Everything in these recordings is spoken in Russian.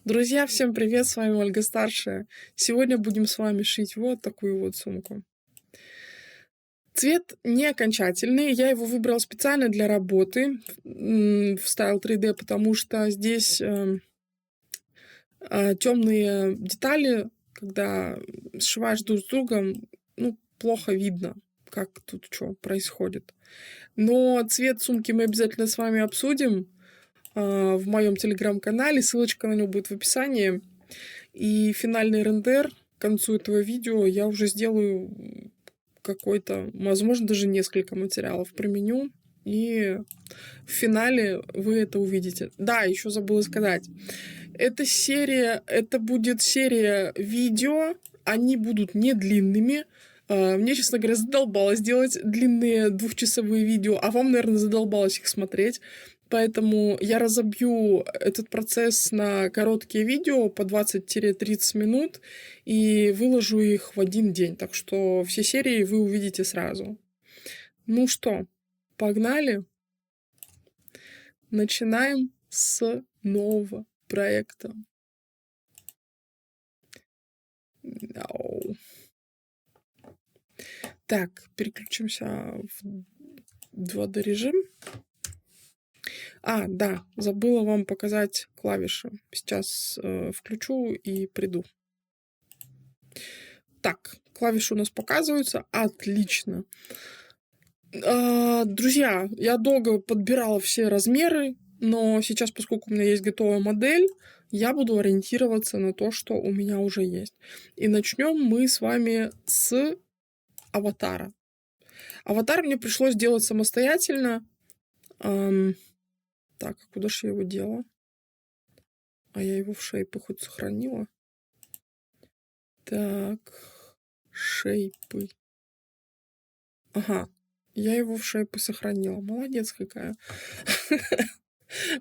Друзья, всем привет, с вами Ольга Старшая. Сегодня будем с вами шить вот такую вот сумку. Цвет не окончательный, я его выбрала специально для работы в Style 3D, потому что здесь темные детали, когда сшиваешь друг с другом, плохо видно, как тут что происходит. Но цвет сумки мы обязательно с вами обсудим в моем телеграм-канале, ссылочка на него будет в описании. И финальный рендер к концу этого видео я уже сделаю какой-то, возможно, даже несколько материалов применю. И в финале вы это увидите. Да, еще забыла сказать. Это будет серия видео. Они будут не длинными. Мне, честно говоря, задолбалось делать длинные 2-часовые видео, а вам, наверное, задолбалось их смотреть. Поэтому я разобью этот процесс на короткие видео по 20-30 минут и выложу их в один день. Так что все серии вы увидите сразу. Ну что, погнали? Начинаем с нового проекта. Так, переключимся в 2D режим. Да, забыла вам показать клавиши. Сейчас включу и приду. Так, клавиши у нас показываются. Отлично. Друзья, я долго подбирала все размеры, но сейчас, поскольку у меня есть готовая модель, я буду ориентироваться на то, что у меня уже есть. И начнем мы с вами с аватара. Аватар мне пришлось делать самостоятельно. Так, а куда же я его дела? А я его в шейпы хоть сохранила? Так, шейпы. Ага, я его в шейпы сохранила. Молодец какая.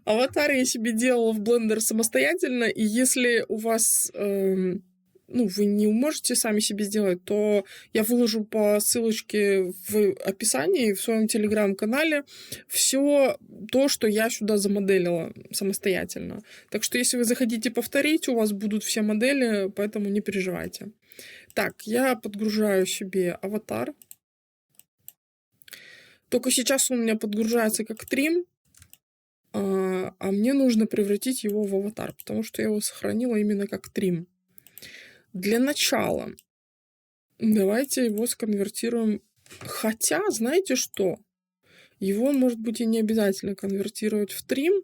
Аватар я себе делала в Blender самостоятельно, и если у вас, вы не можете сами себе сделать, то я выложу по ссылочке в описании в своем телеграм-канале все то, что я сюда замоделила самостоятельно. Так что если вы захотите повторить, у вас будут все модели, поэтому не переживайте. Так, я подгружаю себе аватар. Только сейчас он у меня подгружается как трим, а мне нужно превратить его в аватар, потому что я его сохранила именно как трим. Для начала давайте его сконвертируем. Хотя, знаете что? Его, может быть, и не обязательно конвертировать в трим.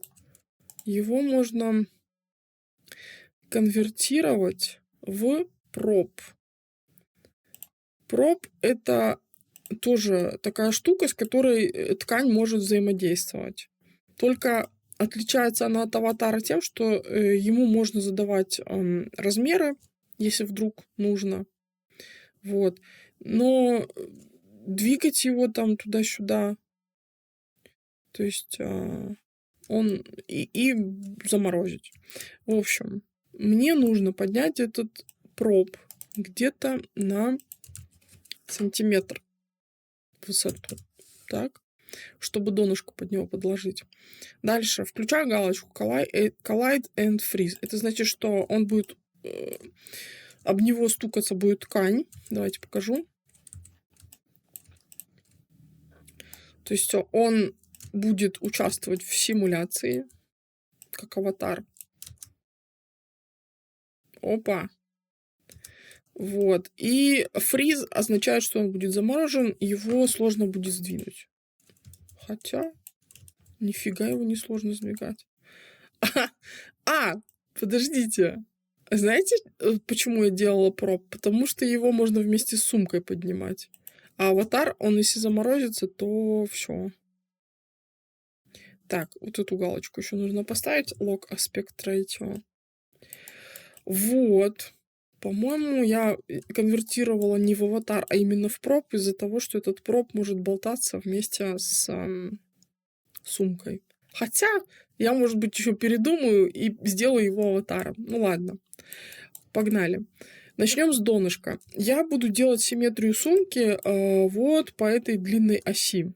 Его можно конвертировать в проб. Проб — это тоже такая штука, с которой ткань может взаимодействовать. Только отличается она от аватара тем, что ему можно задавать размеры, если вдруг нужно. Вот. Но двигать его там туда-сюда, то есть он и заморозить. В общем, мне нужно поднять этот проб где-то на сантиметр в высоту. Так, чтобы донышко под него подложить. Дальше включаю галочку Collide and Freeze. Это значит, что он будет об него стукаться будет ткань. Давайте покажу. То есть он будет участвовать в симуляции, как аватар. Опа. Вот. И фриз означает, что он будет заморожен, его сложно будет сдвинуть. Хотя, нифига его не сложно сдвигать. Подождите. Знаете, почему я делала проб? Потому что его можно вместе с сумкой поднимать. А аватар, он если заморозится, то все. Так, вот эту галочку еще нужно поставить. Lock Aspect Ratio. Вот. По-моему, я конвертировала не в аватар, а именно в проб из-за того, что этот проб может болтаться вместе с сумкой. Хотя я, может быть, еще передумаю и сделаю его аватаром. Ну ладно. Погнали. Начнем с донышка. Я буду делать симметрию сумки вот по этой длинной оси.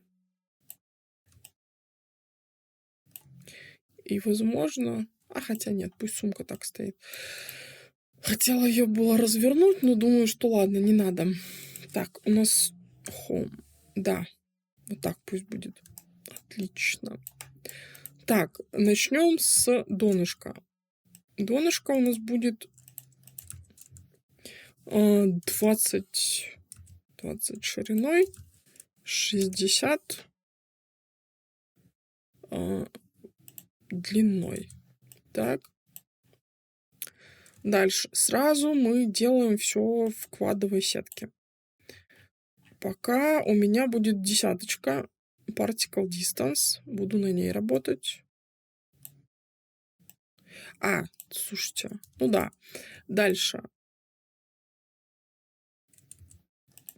И, возможно, А хотя нет, пусть сумка так стоит. Хотела ее было развернуть, но думаю, что ладно, не надо. Так, у нас home. Да, вот так пусть будет. Отлично. Так, начнем с донышка. Донышко у нас будет 20 шириной, 60 длиной. Так. Дальше. Сразу мы делаем все в квадовой сетке. Пока у меня будет десяточка particle distance. Буду на ней работать. Слушайте. Ну да. Дальше.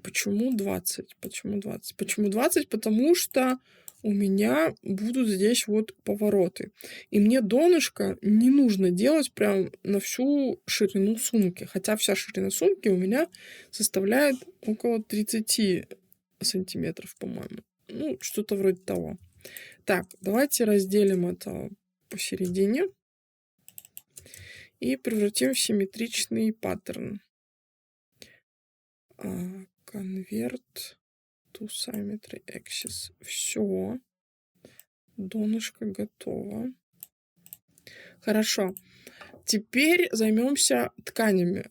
Почему 20? Почему 20? Почему 20? Потому что у меня будут здесь вот повороты. И мне донышко не нужно делать прям на всю ширину сумки. Хотя вся ширина сумки у меня составляет около 30 сантиметров, по-моему. Ну, что-то вроде того. Так, давайте разделим это посередине и превратим в симметричный паттерн. Convert to Symmetry Axis. Все. Донышко готово. Хорошо. Теперь займемся тканями,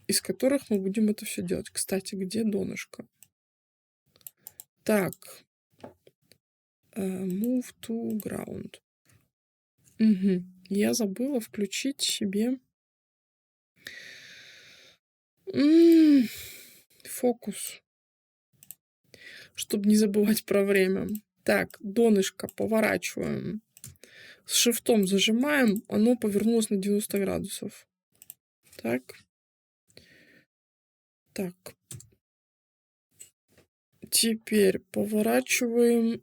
из которых мы будем это все делать. Кстати, где донышко? Так. Move to ground. Угу. Я забыла включить себе фокус, чтобы не забывать про время. Так, донышко поворачиваем. С шифтом зажимаем, оно повернулось на 90 градусов. Так. Так. Теперь поворачиваем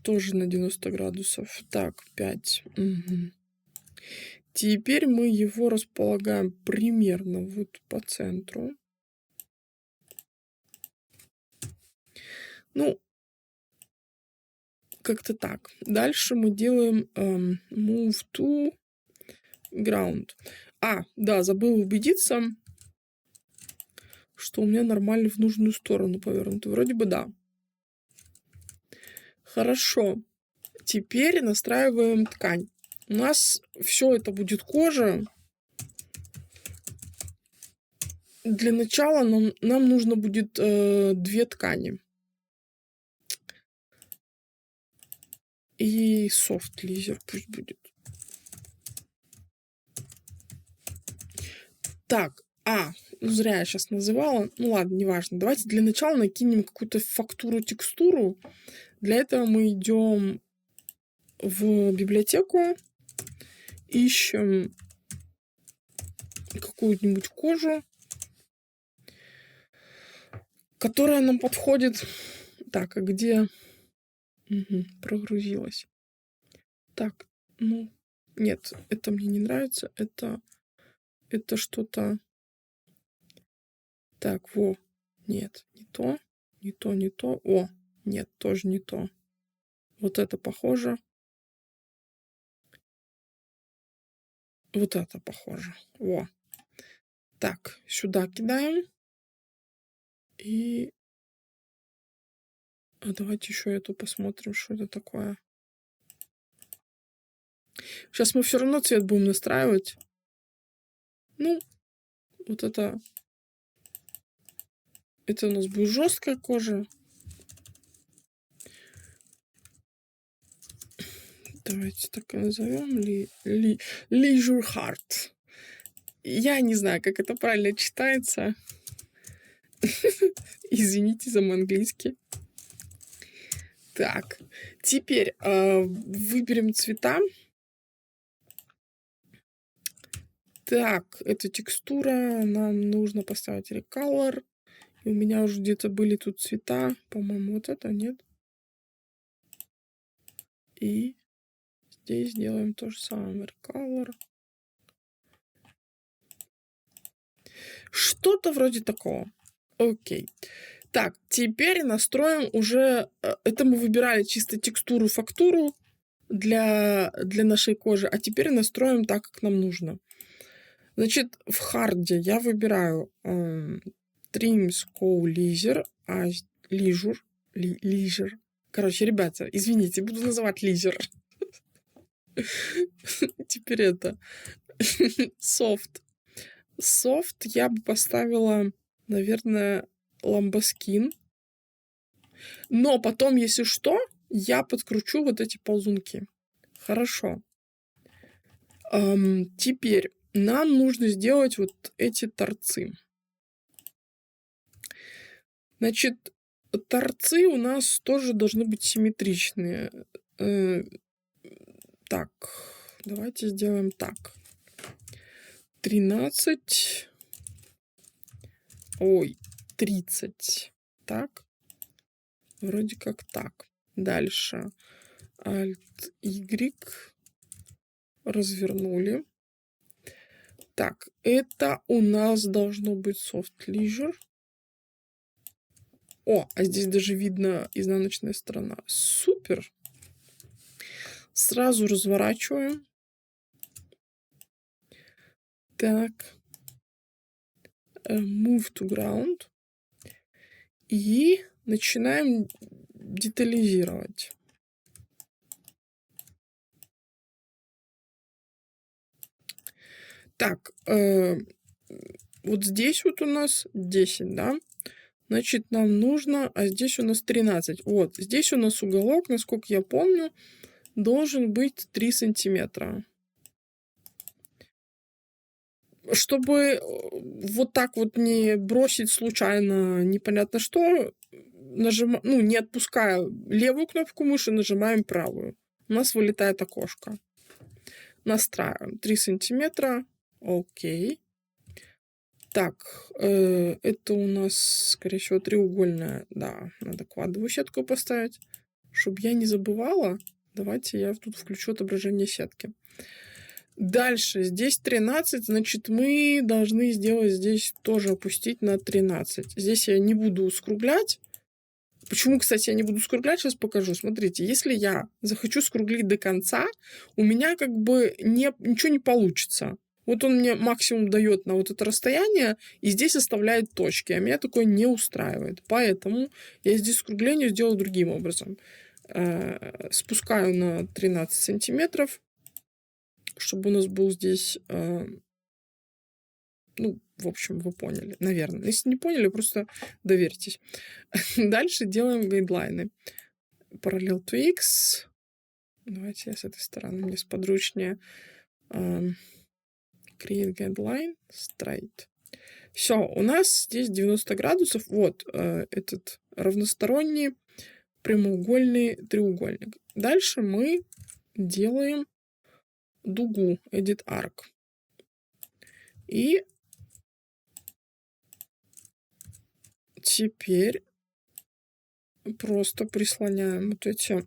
тоже на 90 градусов. Так, 5. Угу. Теперь мы его располагаем примерно вот по центру. Ну, как-то так. Дальше мы делаем move to ground. Да, забыл убедиться, что у меня нормально в нужную сторону повернуто. Вроде бы да. Хорошо. Теперь настраиваем ткань. У нас все это будет кожа. Для начала нам нужно будет 2 ткани. И soft leather пусть будет. Так, зря я сейчас называла. Ну ладно, неважно. Давайте для начала накинем какую-то фактуру, текстуру. Для этого мы идем в библиотеку, ищем какую-нибудь кожу, которая нам подходит. Так, а где? Угу, прогрузилась. Так, ну, нет, это мне не нравится. Это что-то... Так, нет, не то, не то. Нет, тоже не то. Вот это похоже. Вот это похоже. Так, сюда кидаем. И... давайте еще эту посмотрим, что это такое. Сейчас мы все равно цвет будем настраивать. Ну, вот это... Это у нас будет жесткая кожа. Давайте так и назовем. Leisure Heart. Я не знаю, как это правильно читается. Извините за мой английский. Так, теперь выберем цвета. Так, эта текстура нам нужно поставить recolor. И у меня уже где-то были тут цвета. По-моему, вот это, нет? И здесь делаем то же самое. Recolor. Что-то вроде такого. Окей. Так, теперь настроим уже... Это мы выбирали чисто текстуру, фактуру. для нашей кожи. А теперь настроим так, как нам нужно. Значит, в харде я выбираю Trims Co Leisure, Leisure. Короче, ребята, извините, буду называть Leisure. Теперь это Soft. Soft я бы поставила, наверное, Ламбоскин. Но потом, если что, я подкручу вот эти ползунки. Хорошо. Теперь нам нужно сделать вот эти торцы. Значит, торцы у нас тоже должны быть симметричные. Так, давайте сделаем так. 13. Ой, 30. Так. Вроде как так. Дальше. Alt-Y. Развернули. Так, это у нас должно быть Soft Leisure. О, а здесь даже видно изнаночная сторона. Супер. Сразу разворачиваем. Так. Move to ground. И начинаем детализировать. Так, вот здесь вот у нас 10, да? Значит, нам нужно, а здесь у нас 13. Вот, здесь у нас уголок, насколько я помню, должен быть 3 сантиметра. Чтобы вот так вот не бросить случайно непонятно что, не отпуская левую кнопку мыши, нажимаем правую. У нас вылетает окошко. Настраиваем 3 сантиметра. Окей. Так, это у нас, скорее всего, треугольная. Да, надо квадровую сетку поставить. Чтобы я не забывала, давайте я тут включу отображение сетки. Дальше, здесь 13, значит, мы должны сделать здесь тоже опустить на 13. Здесь я не буду скруглять. Почему, кстати, я не буду скруглять, сейчас покажу. Смотрите, если я захочу скруглить до конца, у меня как бы ничего не получится. Вот он мне максимум дает на вот это расстояние, и здесь оставляет точки, а меня такое не устраивает. Поэтому я здесь скругление сделаю другим образом. Спускаю на 13 сантиметров, чтобы у нас был здесь... в общем, вы поняли, наверное. Если не поняли, просто доверьтесь. Дальше делаем гайдлайны. Parallel to X. Давайте я с этой стороны, мне сподручнее. Create guideline, straight. Все, у нас здесь 90 градусов. Вот этот равносторонний прямоугольный треугольник. Дальше мы делаем дугу, edit arc. И теперь просто прислоняем вот эти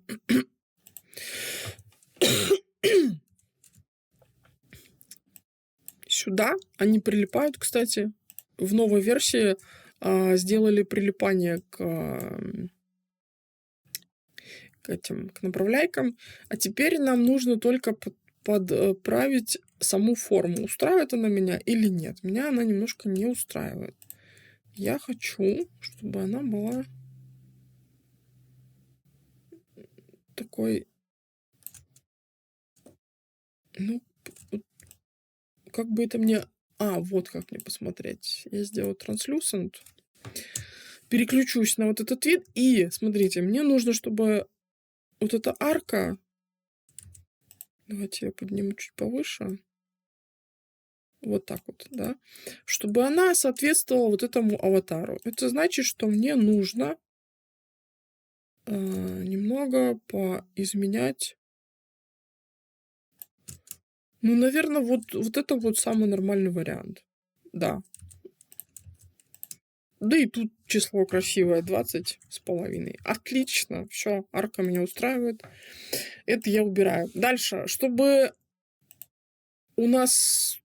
сюда. Они прилипают, кстати. В новой версии сделали прилипание к направляйкам. А теперь нам нужно только подправить саму форму. Устраивает она меня или нет? Меня она немножко не устраивает. Я хочу, чтобы она была такой... как бы это мне... вот как мне посмотреть. Я сделаю translucent. Переключусь на вот этот вид. И, смотрите, мне нужно, чтобы вот эта арка... Давайте я подниму чуть повыше. Вот так вот, да. Чтобы она соответствовала вот этому аватару. Это значит, что мне нужно немного поизменять. Наверное, вот это вот самый нормальный вариант. Да. Да и тут число красивое, 20,5. Отлично, все, арка меня устраивает. Это я убираю. Дальше, чтобы у нас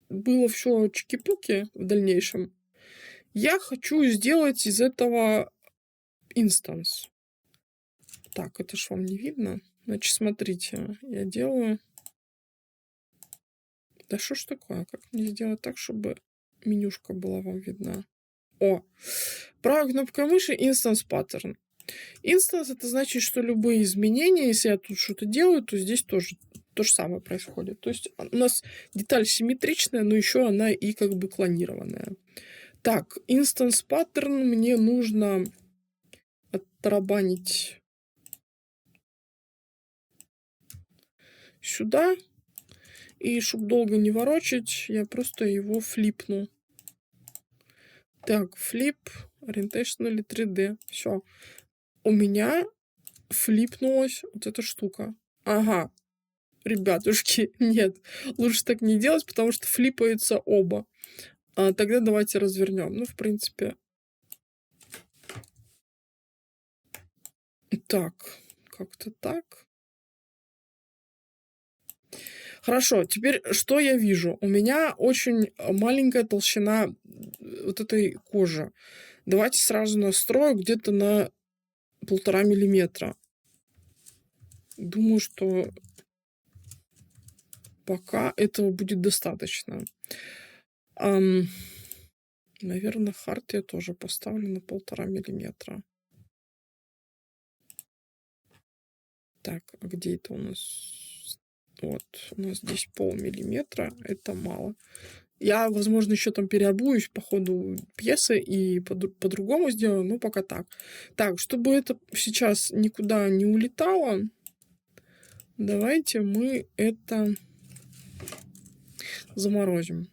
было все чики-пуки в дальнейшем, я хочу сделать из этого инстанс. Так, это ж вам не видно. Значит, смотрите, я делаю... Да что ж такое? Как мне сделать так, чтобы менюшка была вам видна? О! Правой кнопкой мыши Instance Pattern. Instance — это значит, что любые изменения, если я тут что-то делаю, то здесь тоже то же самое происходит. То есть у нас деталь симметричная, но еще она и как бы клонированная. Так, Instance Pattern мне нужно оттарабанить сюда. И чтобы долго не ворочать, я просто его флипну. Так, флип, Orientational 3D. Все. У меня флипнулась вот эта штука. Ага. Ребятушки, нет. Лучше так не делать, потому что флипаются оба. Тогда давайте развернем. Ну, в принципе. Так, как-то так. Хорошо, теперь что я вижу? У меня очень маленькая толщина вот этой кожи. Давайте сразу настрою где-то на 1,5 миллиметра. Думаю, что пока этого будет достаточно. Наверное, хард я тоже поставлю на 1,5 миллиметра. Так, а где это у нас? Вот, у нас здесь 0,5 миллиметра. Это мало. Я, возможно, еще там переобуюсь по ходу пьесы и по-другому сделаю, но пока так. Так, чтобы это сейчас никуда не улетало, давайте мы это заморозим.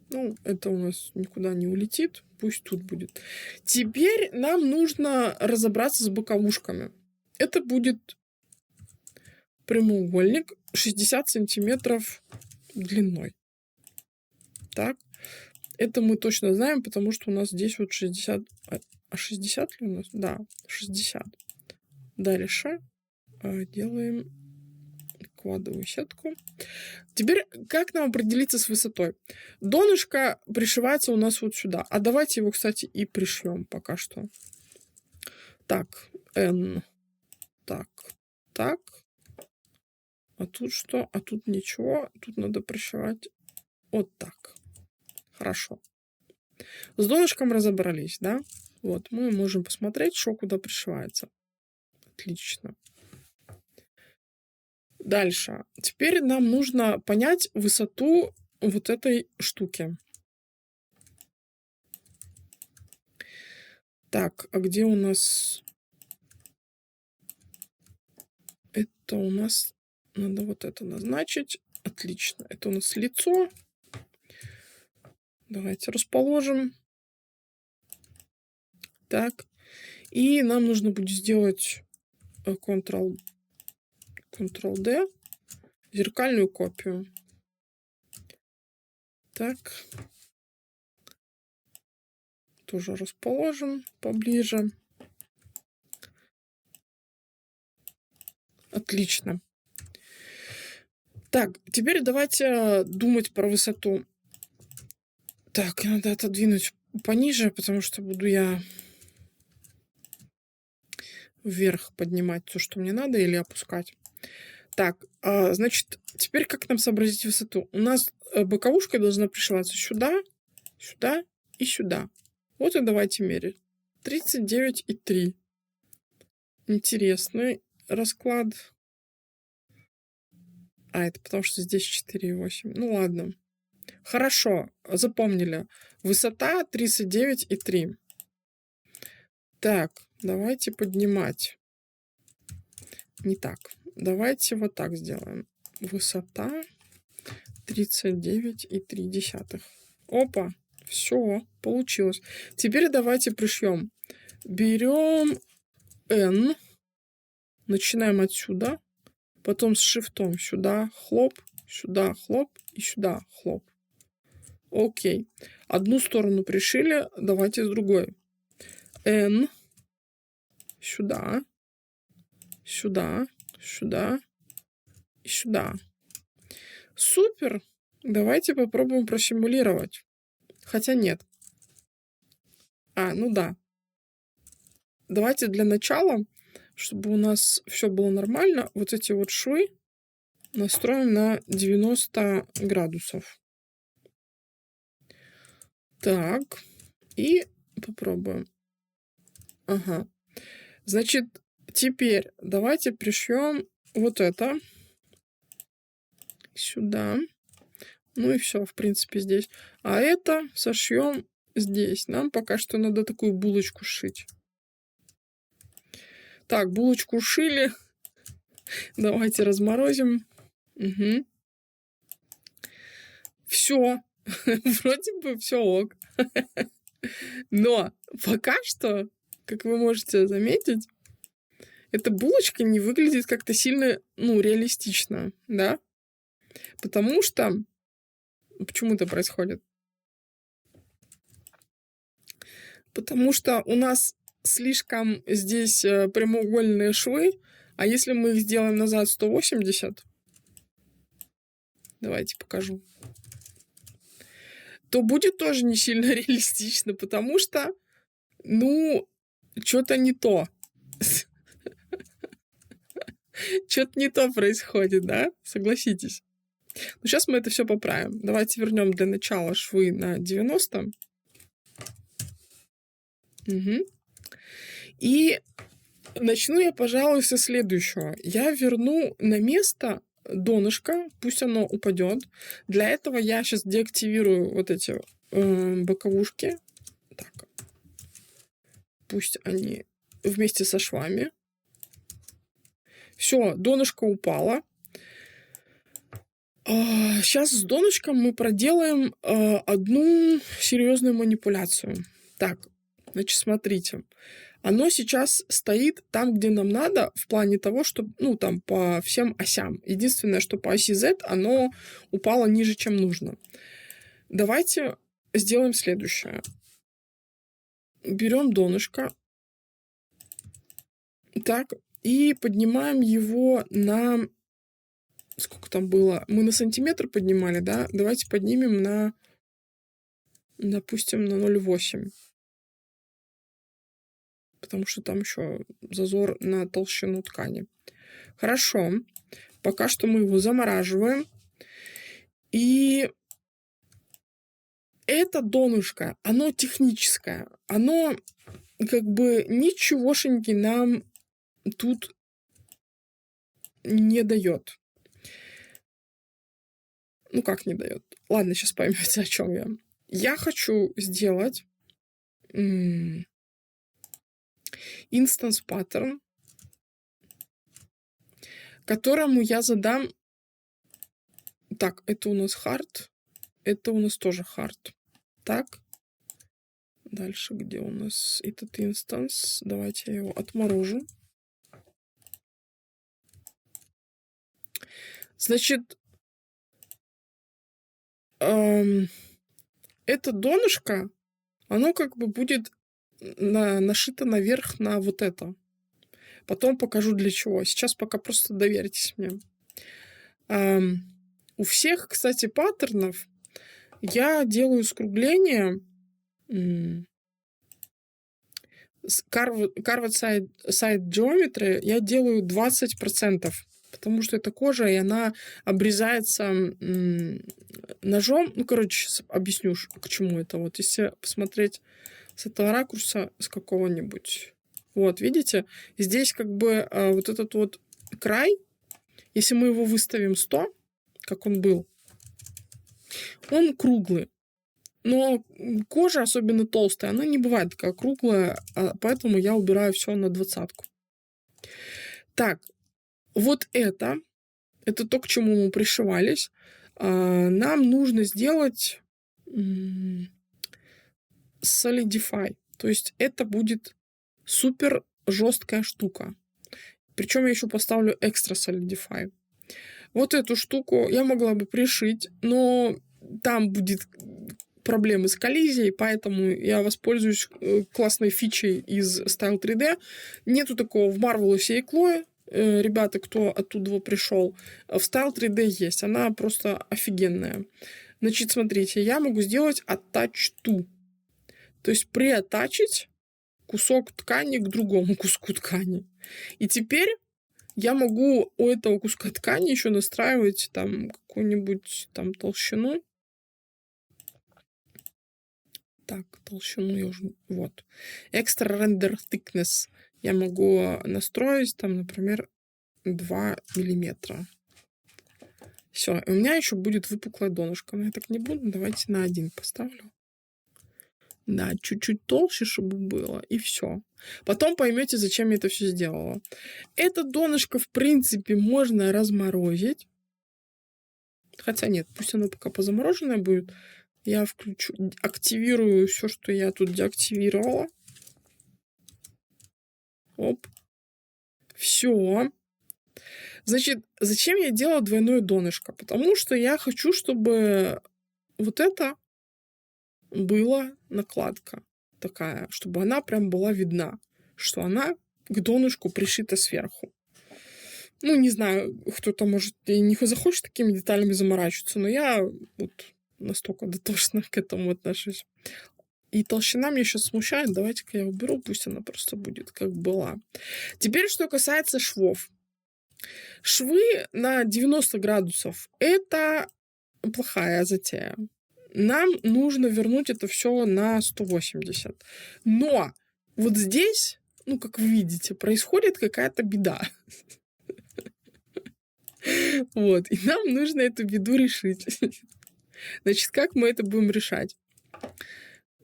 Ну, это у нас никуда не улетит. Пусть тут будет. Теперь нам нужно разобраться с боковушками. Это будет прямоугольник 60 сантиметров длиной. Так. Это мы точно знаем, потому что у нас здесь вот 60... А 60 ли у нас? Да, 60. Дальше делаем квадровую сетку. Теперь, как нам определиться с высотой? Донышко пришивается у нас вот сюда. А давайте его, кстати, и пришьем пока что. Так, N. Так, так. А тут что? А тут ничего. Тут надо пришивать вот так. Хорошо. С донышком разобрались, да? Вот, мы можем посмотреть, что куда пришивается. Отлично. Дальше. Теперь нам нужно понять высоту вот этой штуки. Так, а где у нас... Это у нас... Надо вот это назначить. Отлично. Это у нас лицо. Давайте расположим. Так. И нам нужно будет сделать Ctrl-D. Зеркальную копию. Так. Тоже расположим поближе. Отлично. Так, теперь давайте думать про высоту. Так, надо отодвинуть пониже, потому что буду я вверх поднимать то, что мне надо, или опускать. Так, значит, теперь как нам сообразить высоту? У нас боковушка должна пришиваться сюда, сюда и сюда. Вот и давайте мерить. 39,3. Интересный расклад. Это потому что здесь 4,8. Ну ладно. Хорошо, запомнили. Высота 39,3. Так, давайте поднимать. Не так. Давайте вот так сделаем. Высота 39,3. Опа, все, получилось. Теперь давайте пришьем. Берем N. Начинаем отсюда. Потом с шифтом сюда, хлоп, сюда, хлоп и сюда, хлоп. Окей. Одну сторону пришили, давайте с другой. N. Сюда, сюда, сюда и сюда. Супер. Давайте попробуем просимулировать. Хотя нет. Ну да. Давайте для начала, чтобы у нас все было нормально, вот эти вот швы настроим на 90 градусов. Так, и попробуем. Ага. Значит, теперь давайте пришьем вот это сюда. Ну и все, в принципе, здесь. А это сошьем здесь. Нам пока что надо такую булочку сшить. Так, булочку шили. Давайте разморозим. Угу. Все. Вроде бы все ок. Но пока что, как вы можете заметить, эта булочка не выглядит как-то сильно, реалистично, да? Потому что... Почему это происходит? Потому что у нас слишком здесь прямоугольные швы, а если мы их сделаем назад 180, давайте покажу, то будет тоже не сильно реалистично, потому что, что-то не то. Что-то не то происходит, да? Согласитесь. Но сейчас мы это все поправим. Давайте вернем для начала швы на 90. Угу. И начну я, пожалуй, со следующего. Я верну на место донышко, пусть оно упадет. Для этого я сейчас деактивирую вот эти боковушки. Так. Пусть они вместе со швами. Все, донышко упало. Сейчас с донышком мы проделаем одну серьезную манипуляцию. Так, значит, смотрите. Оно сейчас стоит там, где нам надо, в плане того, что, там по всем осям. Единственное, что по оси Z оно упало ниже, чем нужно. Давайте сделаем следующее. Берем донышко. Так, и поднимаем его на... Сколько там было? Мы на сантиметр поднимали, да? Давайте поднимем на, допустим, на 0,8. Потому что там еще зазор на толщину ткани. Хорошо. Пока что мы его замораживаем. И это донышко, оно техническое. Оно как бы ничегошеньки нам тут не дает. Как не дает? Ладно, сейчас поймете, о чем я. Я хочу сделать инстанс паттерн, которому я задам... Так, это у нас hard, это у нас тоже hard. Так, дальше где у нас этот инстанс? Давайте я его отморожу. Значит, это донышко, оно как бы будет нашито наверх на вот это. Потом покажу для чего. Сейчас пока просто доверьтесь мне. У всех, кстати, паттернов я делаю скругление Carved Side Geometry я делаю 20%, потому что это кожа, и она обрезается ножом. Сейчас объясню, к чему это. Вот если посмотреть с этого ракурса, с какого-нибудь. Вот, видите? Здесь как бы вот этот вот край, если мы его выставим 100, как он был, он круглый. Но кожа, особенно толстая, она не бывает такая круглая, поэтому я убираю все на 20. Так, вот это то, к чему мы пришивались. Нам нужно сделать Solidify. То есть это будет супер жесткая штука. Причем я еще поставлю Extra Solidify. Вот эту штуку я могла бы пришить, но там будет проблемы с коллизией, поэтому я воспользуюсь классной фичей из Style 3D. Нету такого в Marvelous и Chloe. Ребята, кто оттуда пришел, в Style 3D есть. Она просто офигенная. Значит, смотрите, я могу сделать Attach to. То есть приоттачить кусок ткани к другому куску ткани. И теперь я могу у этого куска ткани еще настраивать там какую-нибудь там толщину. Так, толщину я уже... Вот. Extra Render Thickness я могу настроить там, например, 2 миллиметра. Все, у меня еще будет выпуклое донышко. Но я так не буду. Давайте на 1 поставлю. Да, чуть-чуть толще, чтобы было. И все. Потом поймете, зачем я это все сделала. Это донышко, в принципе, можно разморозить. Хотя нет, пусть оно пока позамороженное будет. Я включу, активирую все, что я тут деактивировала. Оп. Все. Значит, зачем я делаю двойное донышко? Потому что я хочу, чтобы вот это была накладка такая, чтобы она прям была видна, что она к донышку пришита сверху. Ну, не знаю, кто-то, может, и не захочет такими деталями заморачиваться, но я вот настолько дотошно к этому отношусь. И толщина меня сейчас смущает. Давайте-ка я уберу, пусть она просто будет как была. Теперь, что касается швов. Швы на 90 градусов – это плохая затея. Нам нужно вернуть это все на 180. Но вот здесь, ну, как вы видите, происходит какая-то беда. Вот. И нам нужно эту беду решить. Значит, как мы это будем решать?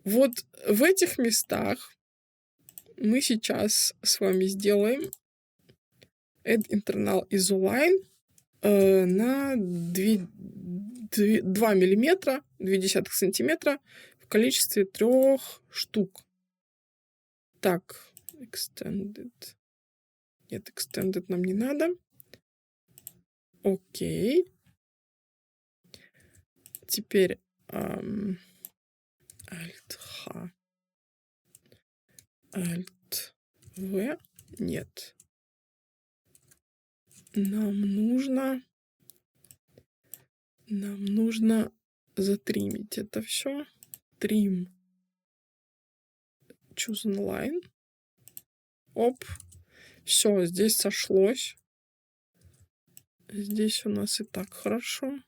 Вот в этих местах мы сейчас с вами сделаем Add Internal Isoline на 2 миллиметра, 0,2 сантиметра в количестве 3 штук. Так, Extended. Нет, Extended нам не надо. Окей. Теперь Alt-H. Alt-V. Нет. Нам нужно затримить это все. Trim. Chosen line. Оп. Все, здесь сошлось. Здесь у нас и так хорошо.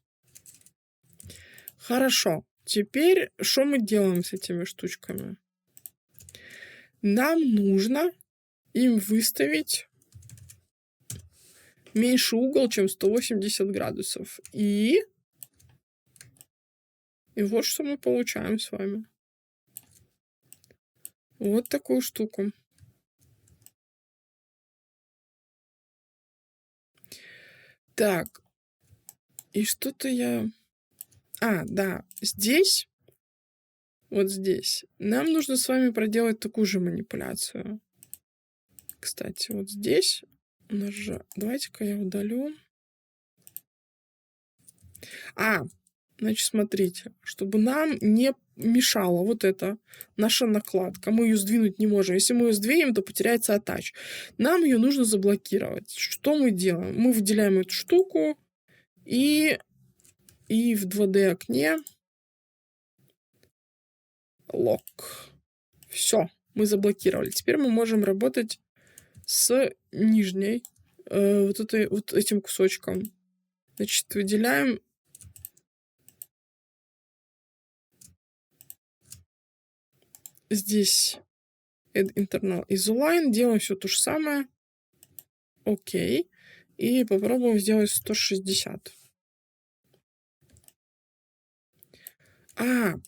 Хорошо. Теперь что мы делаем с этими штучками? Нам нужно им выставить меньше угол, чем 180 градусов. И вот что мы получаем с вами. Вот такую штуку. Так. И что-то я... да. Здесь, вот здесь, нам нужно с вами проделать такую же манипуляцию. Кстати, вот здесь у нас же... Давайте-ка я удалю. Значит, смотрите, чтобы нам не мешала вот эта наша накладка. Мы ее сдвинуть не можем. Если мы ее сдвинем, то потеряется attach. Нам ее нужно заблокировать. Что мы делаем? Мы выделяем эту штуку и в 2D окне лок. Все, мы заблокировали. Теперь мы можем работать с нижней вот этим кусочком. Значит, выделяем здесь Add Internal Isoline. Делаем все то же самое. Окей. И попробуем сделать 160.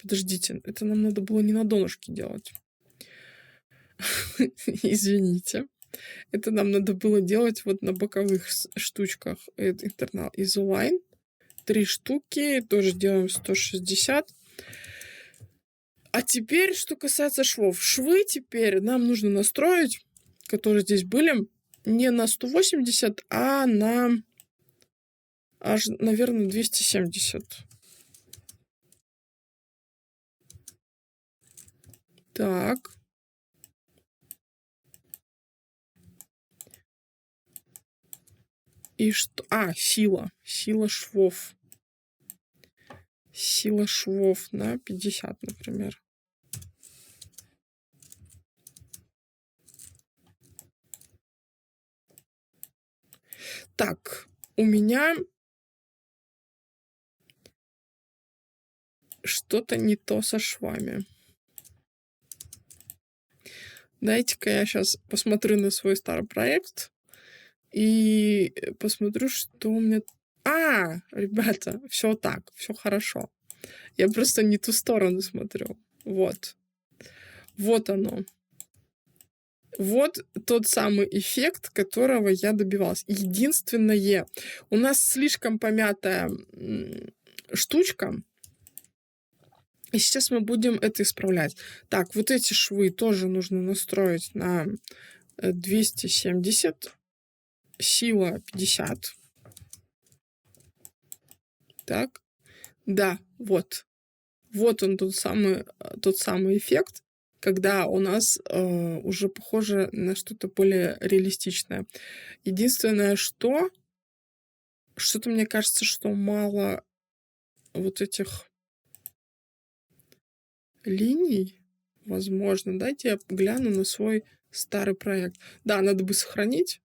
Подождите. Это нам надо было не на донышке делать. Извините. Это нам надо было делать вот на боковых штучках. Add Internal Isoline. 3 штуки. Тоже делаем 160. А теперь, что касается швов. Швы теперь нам нужно настроить, которые здесь были, не на 180, а на аж, наверное, 270. Так. И что? Сила. Сила швов. Сила швов на 50, например. Так, у меня что-то не то со швами. Дайте-ка я сейчас посмотрю на свой старый проект и посмотрю, что у меня... Ребята, все так, все хорошо. Я просто не ту сторону смотрю. Вот. Вот оно. Вот тот самый эффект, которого я добивалась. Единственное, у нас слишком помятая штучка, и сейчас мы будем это исправлять. Так, вот эти швы тоже нужно настроить на 270, сила 50. Так, да, вот. Вот он тот самый эффект, когда у нас уже похоже на что-то более реалистичное. Единственное, что-то мне кажется, что мало вот этих линий, возможно. Дайте я гляну на свой старый проект. Да, надо бы сохранить,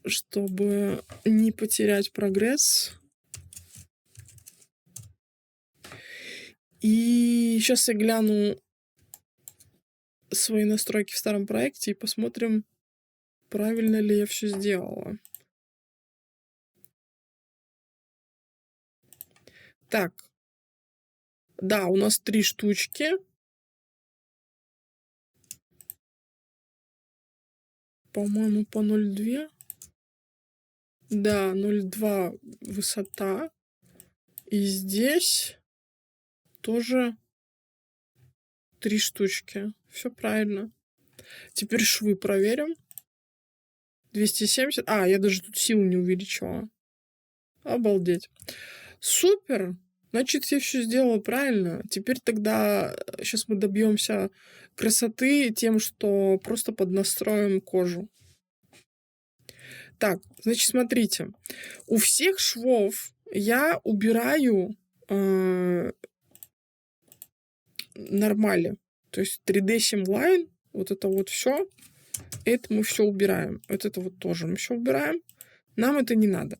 чтобы не потерять прогресс. И сейчас я гляну свои настройки в старом проекте и посмотрим, правильно ли я все сделала. Так. Да, у нас 3 штучки. По-моему, по 0,2. Да, 0,2 высота. И здесь тоже 3 штучки. Все правильно. Теперь швы проверим. 270. Я даже тут силу не увеличила. Обалдеть. Супер! Значит, я все сделала правильно. Теперь тогда сейчас мы добьемся красоты тем, что просто поднастроим кожу. Так, значит, смотрите. У всех швов я убираю нормали. То есть 3D Simline, вот это вот все. Это мы все убираем. Вот это вот тоже мы все убираем. Нам это не надо.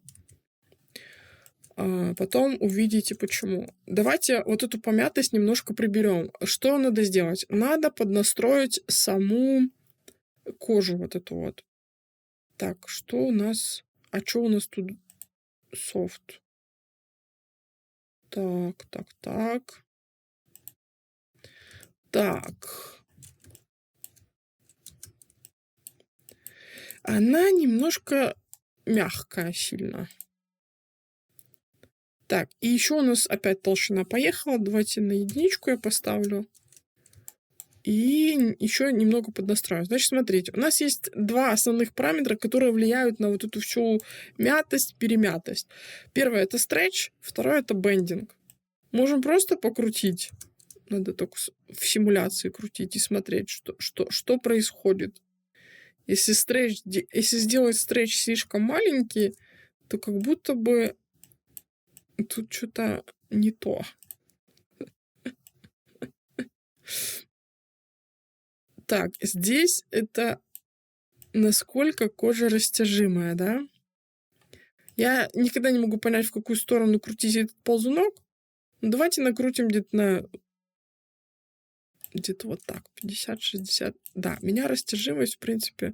Потом увидите, почему. Давайте вот эту помятость немножко приберем. Что надо сделать? Надо поднастроить саму кожу вот эту вот. Так, что у нас... что у нас тут? Софт. Так. Так. Она немножко мягкая сильно. Так, и еще у нас опять толщина поехала. Давайте на единичку я поставлю. И еще немного поднастраиваю. Значит, смотрите, у нас есть 2 основных параметра, которые влияют на вот эту всю мятость, перемятость. Первое — это стретч, второе — это бендинг. Можем просто покрутить. Надо только в симуляции крутить и смотреть, что происходит. Если сделать стретч слишком маленький, то как будто бы тут что-то не то. Так, здесь это насколько кожа растяжимая, да? Я никогда не могу понять, в какую сторону крутить этот ползунок. Давайте накрутим где-то вот так, 50-60. Да, меня растяжимость, в принципе,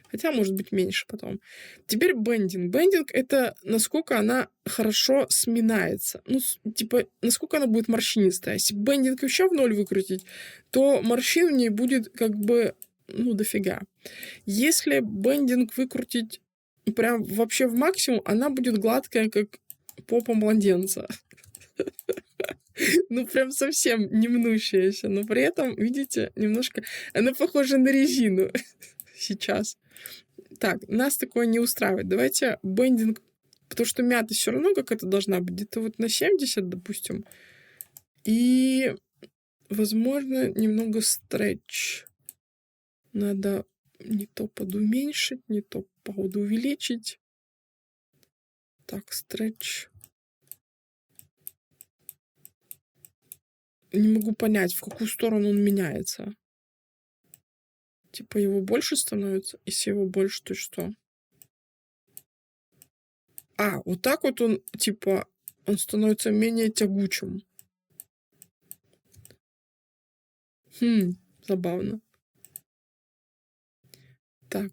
хотя, может быть, меньше потом. Теперь бендинг. Бендинг — это насколько она хорошо сминается. Ну, типа, насколько она будет морщинистая. Если бендинг еще в 0 выкрутить, то морщин в ней будет как бы, дофига. Если бендинг выкрутить прям вообще в максимум, она будет гладкая, как попа младенца. Прям совсем не мнущаяся. Но при этом, видите, немножко... Она похожа на резину сейчас. Так, нас такое не устраивает. Давайте бендинг... Потому что мята все равно какая-то должна быть. Где-то вот на 70, допустим. И, возможно, немного стретч. Надо не то подуменьшить, не то подувеличить. Так, стретч. Не могу понять, в какую сторону он меняется. Типа его больше становится? Если его больше, то что? Вот так вот он, типа, он становится менее тягучим. Забавно. Так,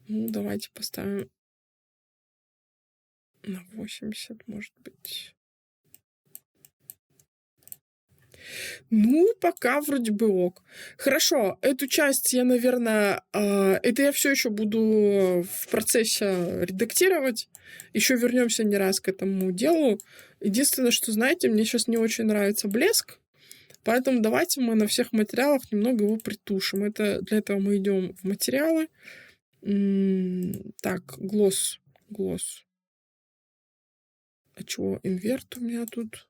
ну давайте поставим на 80, может быть. Ну, пока вроде бы ок. Хорошо, эту часть я, наверное, это я все еще буду в процессе редактировать. Еще вернемся не раз к этому делу. Единственное, что, знаете, мне сейчас не очень нравится блеск, поэтому давайте мы на всех материалах немного его притушим. Для этого мы идем в материалы. Так, глосс. А чего инверт у меня тут?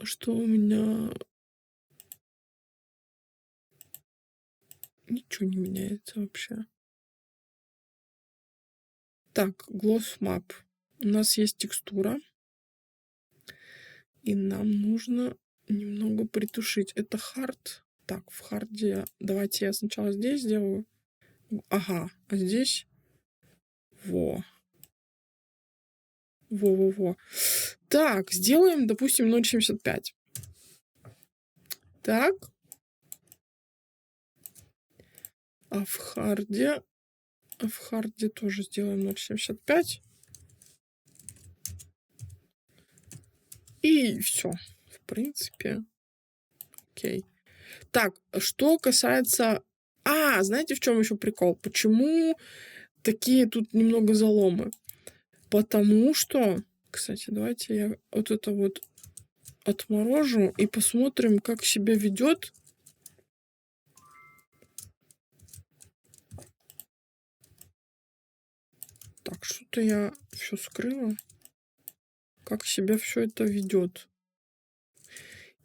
Что у меня? Ничего не меняется вообще. Так, Gloss Map. У нас есть текстура. И нам нужно немного притушить. Это hard. Так, в харде... Давайте я сначала здесь сделаю. Ага, а здесь... Во. Так, сделаем, допустим, 0.75. Так. А в харде тоже сделаем 0.75. И все. В принципе, окей. Так, что касается... знаете, в чем еще прикол? Почему такие тут немного заломы? Потому что... Кстати, давайте я вот это вот отморожу и посмотрим, как себя ведет. Так, что-то я все скрыла. Как себя все это ведет.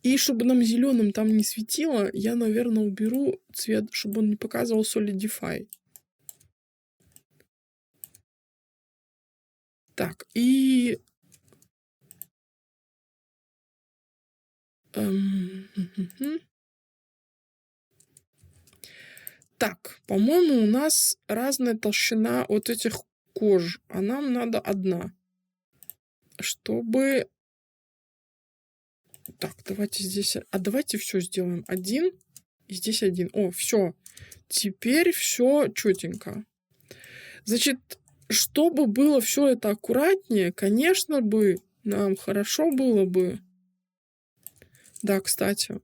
И чтобы нам зеленым там не светило, я, наверное, уберу цвет, чтобы он не показывал Solidify. Так, и... Так, по-моему, у нас разная толщина вот этих кож, а нам надо одна. Чтобы... Так, давайте здесь... давайте все сделаем. 1 и здесь 1. О, все. Теперь все четенько. Значит, чтобы было все это аккуратнее, конечно бы, нам хорошо было бы... Да, кстати,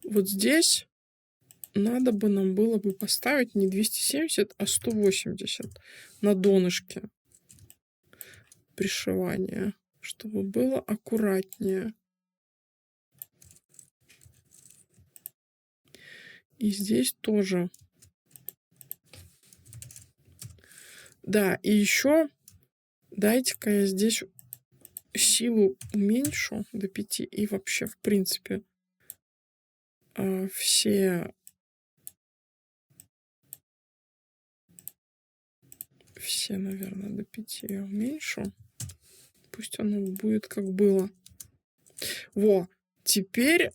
вот здесь надо бы нам было бы поставить не 270, а 180 на донышке пришивания, чтобы было аккуратнее. И здесь тоже. Да, и еще дайте-ка я здесь силу уменьшу до 5. И вообще, в принципе, все, наверное, до 5 я уменьшу. Пусть оно будет как было. Во, теперь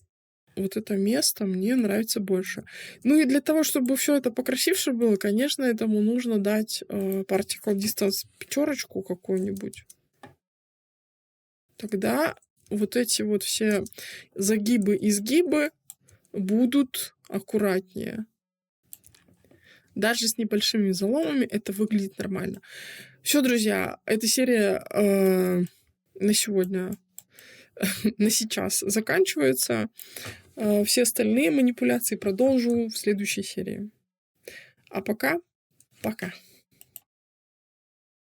вот это место мне нравится больше. Ну и для того, чтобы все это покрасивше было, конечно, этому нужно дать Particle Distance 5 какую-нибудь. Тогда вот эти вот все загибы, изгибы будут аккуратнее. Даже с небольшими заломами это выглядит нормально. Все, друзья, эта серия на сегодня, на сейчас заканчивается. Все остальные манипуляции продолжу в следующей серии. А пока.